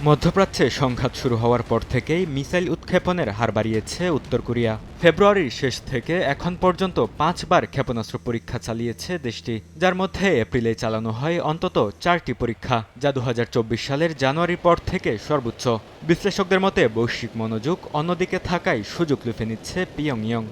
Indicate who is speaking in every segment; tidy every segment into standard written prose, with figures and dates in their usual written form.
Speaker 1: মধ্যপ্রাচ্যে সংঘাত শুরু হওয়ার পর থেকেই মিসাইল উৎক্ষেপণের হার বাড়িয়েছে উত্তর কোরিয়া। ফেব্রুয়ারির শেষ থেকে এখন পর্যন্ত 5বার ক্ষেপণাস্ত্র পরীক্ষা চালিয়েছে দেশটি, যার মধ্যে এপ্রিলে চালানো হয় অন্তত 4টি পরীক্ষা, যা 2024 সালের জানুয়ারির পর থেকে সর্বোচ্চ। বিশ্লেষকদের মতে বৈশ্বিক মনোযোগ অন্যদিকে থাকায় সুযোগ লুফে নিচ্ছে পিয়ংইয়ং।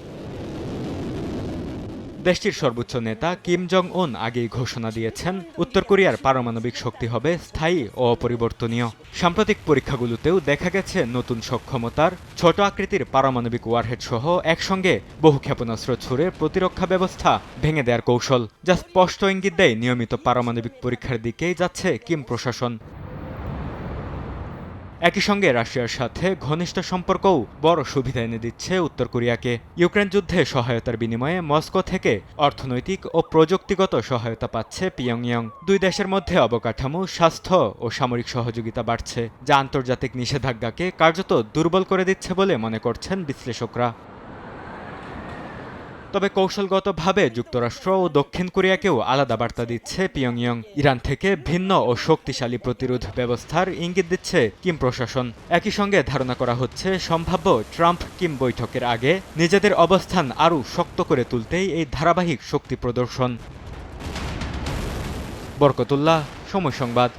Speaker 1: দেশটির সর্বোচ্চ নেতা কিম জং উন আগেই ঘোষণা দিয়েছেন, উত্তর কোরিয়ার পারমাণবিক শক্তি হবে স্থায়ী ও অপরিবর্তনীয়। সাম্প্রতিক পরীক্ষাগুলোতেও দেখা গেছে নতুন সক্ষমতার ছোট আকৃতির পারমাণবিক ওয়ারহেড সহ একসঙ্গে বহু ক্ষেপণাস্ত্র ছুড়ে প্রতিরক্ষা ব্যবস্থা ভেঙে দেওয়ার কৌশল, যা স্পষ্ট ইঙ্গিত দেয় নিয়মিত পারমাণবিক পরীক্ষার দিকেই যাচ্ছে কিম প্রশাসন। একই সঙ্গে রাশিয়ার সাথে ঘনিষ্ঠ সম্পর্কও বড় সুবিধা এনে দিচ্ছে উত্তর কোরিয়াকে। ইউক্রেন যুদ্ধে সহায়তার বিনিময়ে মস্কো থেকে অর্থনৈতিক ও প্রযুক্তিগত সহায়তা পাচ্ছে পিয়ংইয়ং। দুই দেশের মধ্যে অবকাঠামো, স্বাস্থ্য ও সামরিক সহযোগিতা বাড়ছে, যা আন্তর্জাতিক নিষেধাজ্ঞাকে কার্যত দুর্বল করে দিচ্ছে বলে মনে করছেন বিশ্লেষকরা। তবে কৌশলগতভাবে যুক্তরাষ্ট্র ও দক্ষিণ কোরিয়াকেও আলাদা বার্তা দিচ্ছে পিয়ংইয়ং। ইরান থেকে ভিন্ন ও শক্তিশালী প্রতিরোধ ব্যবস্থার ইঙ্গিত দিচ্ছে কিম প্রশাসন। একই সঙ্গে ধারণা করা হচ্ছে সম্ভাব্য ট্রাম্প কিম বৈঠকের আগে নিজেদের অবস্থান আরও শক্ত করে তুলতেই এই ধারাবাহিক শক্তি প্রদর্শন। বরকতুল্লাহ, সময় সংবাদ।